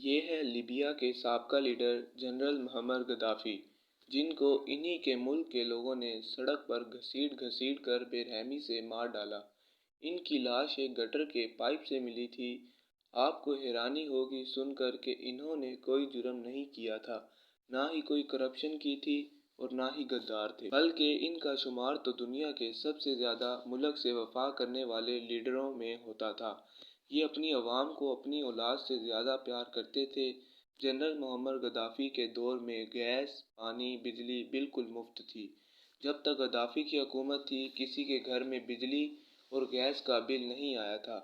یہ ہے لیبیا کے سابقہ لیڈر جنرل معمر غدافی، جن کو انہی کے ملک کے لوگوں نے سڑک پر گھسیٹ گھسیٹ کر بے رحمی سے مار ڈالا۔ ان کی لاش ایک گٹر کے پائپ سے ملی تھی۔ آپ کو حیرانی ہوگی سن کر کہ انہوں نے کوئی جرم نہیں کیا تھا، نہ ہی کوئی کرپشن کی تھی اور نہ ہی غدار تھے، بلکہ ان کا شمار تو دنیا کے سب سے زیادہ ملک سے وفا کرنے والے لیڈروں میں ہوتا تھا۔ یہ اپنی عوام کو اپنی اولاد سے زیادہ پیار کرتے تھے۔ جنرل معمر غدافی کے دور میں گیس، پانی، بجلی بالکل مفت تھی۔ جب تک غدافی کی حکومت تھی، کسی کے گھر میں بجلی اور گیس کا بل نہیں آیا تھا۔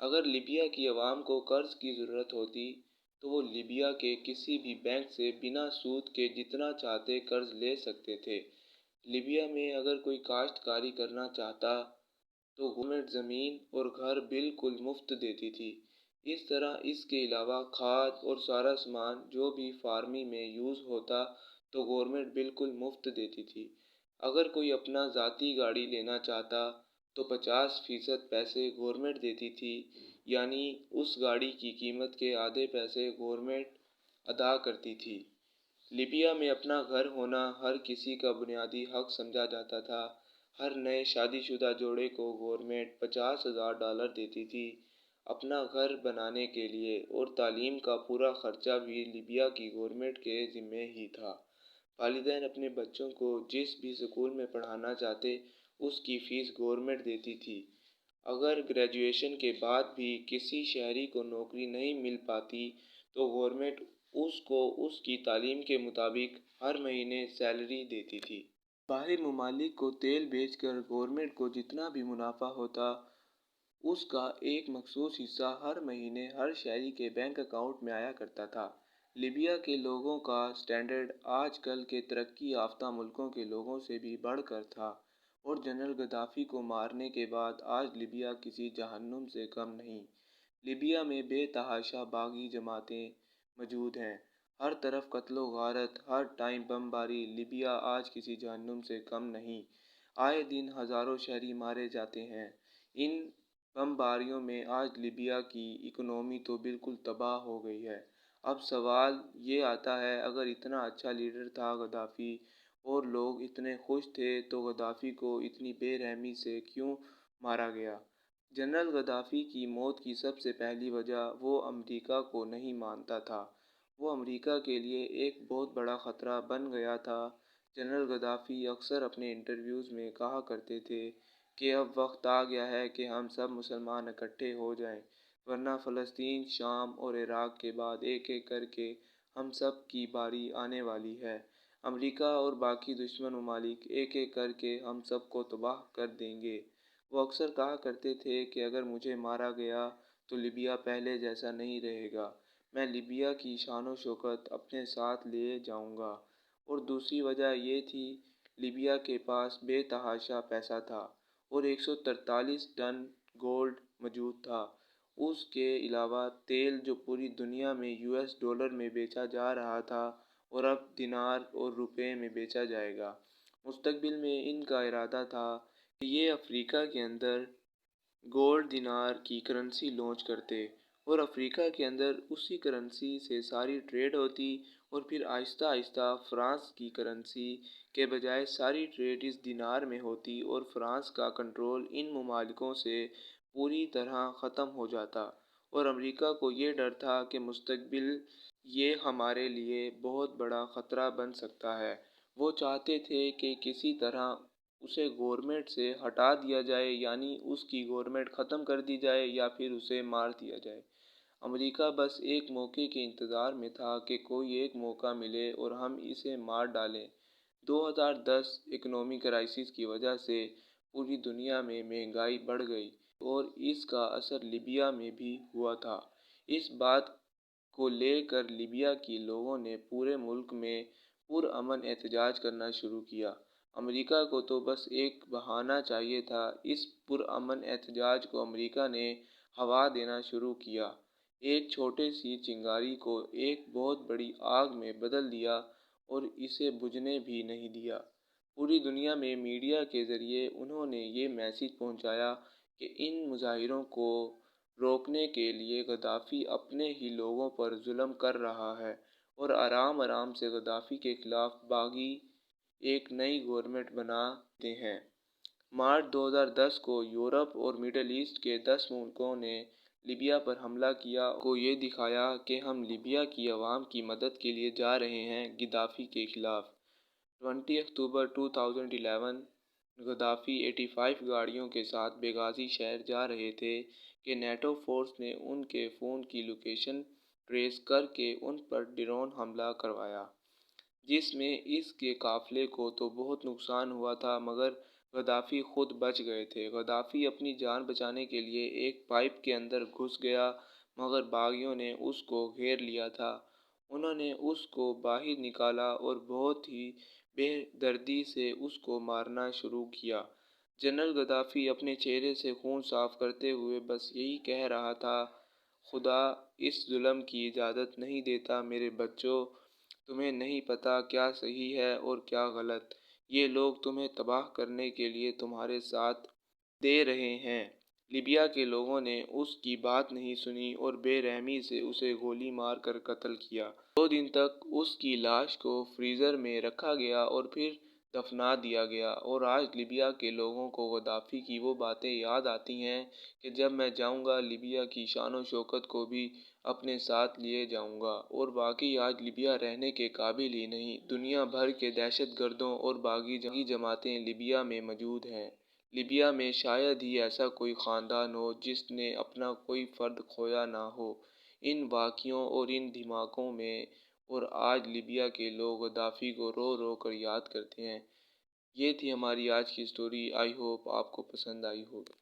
اگر لیبیا کی عوام کو قرض کی ضرورت ہوتی تو وہ لیبیا کے کسی بھی بینک سے بنا سود کے جتنا چاہتے قرض لے سکتے تھے۔ لیبیا میں اگر کوئی کاشتکاری کرنا چاہتا تو گورنمنٹ زمین اور گھر بالکل مفت دیتی تھی۔ اس طرح اس کے علاوہ کھاد اور سارا سامان جو بھی فارمنگ میں یوز ہوتا تو گورنمنٹ بالکل مفت دیتی تھی۔ اگر کوئی اپنا ذاتی گاڑی لینا چاہتا تو 50% پیسے گورنمنٹ دیتی تھی، یعنی اس گاڑی کی قیمت کے آدھے پیسے گورنمنٹ ادا کرتی تھی۔ لیبیا میں اپنا گھر ہونا ہر کسی کا بنیادی حق سمجھا جاتا تھا۔ ہر نئے شادی شدہ جوڑے کو گورنمنٹ $50,000 دیتی تھی اپنا گھر بنانے کے لیے، اور تعلیم کا پورا خرچہ بھی لیبیا کی گورنمنٹ کے ذمہ ہی تھا۔ والدین اپنے بچوں کو جس بھی اسکول میں پڑھانا چاہتے اس کی فیس گورنمنٹ دیتی تھی۔ اگر گریجویشن کے بعد بھی کسی شہری کو نوکری نہیں مل پاتی تو گورنمنٹ اس کو اس کی تعلیم کے مطابق ہر مہینے سیلری دیتی تھی۔ باہر ممالک کو تیل بیچ کر گورنمنٹ کو جتنا بھی منافع ہوتا، اس کا ایک مخصوص حصہ ہر مہینے ہر شہری کے بینک اکاؤنٹ میں آیا کرتا تھا۔ لیبیا کے لوگوں کا سٹینڈرڈ آج کل کے ترقی یافتہ ملکوں کے لوگوں سے بھی بڑھ کر تھا، اور جنرل غدافی کو مارنے کے بعد آج لیبیا کسی جہنم سے کم نہیں۔ لیبیا میں بے تحاشا باغی جماعتیں موجود ہیں، ہر طرف قتل و غارت، ہر ٹائم بم باری۔ لیبیا آج کسی جہنم سے کم نہیں۔ آئے دن ہزاروں شہری مارے جاتے ہیں۔ ان بمباریوں میں آج لیبیا کی اکنامی تو بالکل تباہ ہو گئی ہے۔ اب سوال یہ آتا ہے، اگر اتنا اچھا لیڈر تھا غدافی اور لوگ اتنے خوش تھے تو غدافی کو اتنی بے رحمی سے کیوں مارا گیا؟ جنرل غدافی کی موت کی سب سے پہلی وجہ وہ امریکہ کو نہیں مانتا تھا۔ وہ امریکہ کے لیے ایک بہت بڑا خطرہ بن گیا تھا۔ جنرل غدافی اکثر اپنے انٹرویوز میں کہا کرتے تھے کہ اب وقت آ گیا ہے کہ ہم سب مسلمان اکٹھے ہو جائیں، ورنہ فلسطین، شام اور عراق کے بعد ایک ایک کر کے ہم سب کی باری آنے والی ہے۔ امریکہ اور باقی دشمن ممالک ایک ایک کر کے ہم سب کو تباہ کر دیں گے۔ وہ اکثر کہا کرتے تھے کہ اگر مجھے مارا گیا تو لیبیا پہلے جیسا نہیں رہے گا، میں لیبیا کی شان و شوکت اپنے ساتھ لے جاؤں گا۔ اور دوسری وجہ یہ تھی، لیبیا کے پاس بے تحاشا پیسہ تھا اور 143 ٹن گولڈ موجود تھا۔ اس کے علاوہ تیل جو پوری دنیا میں $، میں بیچا جا رہا تھا اور اب دینار اور روپے میں بیچا جائے گا۔ مستقبل میں ان کا ارادہ تھا کہ یہ افریقہ کے اندر گولڈ دینار کی کرنسی لانچ کرتے اور افریقہ کے اندر اسی کرنسی سے ساری ٹریڈ ہوتی، اور پھر آہستہ آہستہ فرانس کی کرنسی کے بجائے ساری ٹریڈ اس دینار میں ہوتی اور فرانس کا کنٹرول ان ممالکوں سے پوری طرح ختم ہو جاتا، اور امریکہ کو یہ ڈر تھا کہ مستقبل یہ ہمارے لیے بہت بڑا خطرہ بن سکتا ہے۔ وہ چاہتے تھے کہ کسی طرح اسے گورنمنٹ سے ہٹا دیا جائے، یعنی اس کی گورنمنٹ ختم کر دی جائے یا پھر اسے مار دیا جائے۔ امریکہ بس ایک موقع کے انتظار میں تھا کہ کوئی ایک موقع ملے اور ہم اسے مار ڈالیں۔ 2010 اکنامی کرائسس کی وجہ سے پوری دنیا میں مہنگائی بڑھ گئی اور اس کا اثر لیبیا میں بھی ہوا تھا۔ اس بات کو لے کر لیبیا کے لوگوں نے پورے ملک میں پرامن احتجاج کرنا شروع کیا۔ امریکہ کو تو بس ایک بہانہ چاہیے تھا۔ اس پرامن احتجاج کو امریکہ نے ہوا دینا شروع کیا، ایک چھوٹی سی چنگاری کو ایک بہت بڑی آگ میں بدل دیا اور اسے بجھنے بھی نہیں دیا۔ پوری دنیا میں میڈیا کے ذریعے انہوں نے یہ میسج پہنچایا کہ ان مظاہروں کو روکنے کے لیے غدافی اپنے ہی لوگوں پر ظلم کر رہا ہے اور آرام آرام سے غدافی کے خلاف باغی ایک نئی گورنمنٹ بناتے ہیں۔ مارچ 2010 کو یورپ اور مڈل ایسٹ کے 10 ملکوں نے لیبیا پر حملہ کیا کو یہ دکھایا کہ ہم لیبیا کی عوام کی مدد کے لیے جا رہے ہیں غدافی کے خلاف۔ 20 اکتوبر 2011 غدافی 85 گاڑیوں کے ساتھ بنغازی شہر جا رہے تھے کہ نیٹو فورس نے ان کے فون کی لوکیشن ٹریس کر کے ان پر ڈرون حملہ کروایا، جس میں اس کے قافلے کو تو بہت نقصان ہوا تھا مگر غدافی خود بچ گئے تھے۔ غدافی اپنی جان بچانے کے لیے ایک پائپ کے اندر گھس گیا مگر باغیوں نے اس کو گھیر لیا تھا۔ انہوں نے اس کو باہر نکالا اور بہت ہی بے دردی سے اس کو مارنا شروع کیا۔ جنرل غدافی اپنے چہرے سے خون صاف کرتے ہوئے بس یہی کہہ رہا تھا، خدا اس ظلم کی اجازت نہیں دیتا میرے بچوں، تمہیں نہیں پتہ کیا صحیح ہے اور کیا غلط، یہ لوگ تمہیں تباہ کرنے کے لیے تمہارے ساتھ دے رہے ہیں۔ لیبیا کے لوگوں نے اس کی بات نہیں سنی اور بے رحمی سے اسے گولی مار کر قتل کیا۔ 2 دن تک اس کی لاش کو فریزر میں رکھا گیا اور پھر دفنا دیا گیا، اور آج لیبیا کے لوگوں کو غدافی کی وہ باتیں یاد آتی ہیں کہ جب میں جاؤں گا لیبیا کی شان و شوکت کو بھی اپنے ساتھ لیے جاؤں گا، اور باقی آج لیبیا رہنے کے قابل ہی نہیں۔ دنیا بھر کے دہشت گردوں اور باغی جماعتیں لیبیا میں موجود ہیں۔ لیبیا میں شاید ہی ایسا کوئی خاندان ہو جس نے اپنا کوئی فرد کھویا نہ ہو ان واقعوں اور ان دھماکوں میں، اور آج لیبیا کے لوگ غدافی کو رو رو کر یاد کرتے ہیں۔ یہ تھی ہماری آج کی سٹوری۔ آئی ہوپ آپ کو پسند آئی ہوگی۔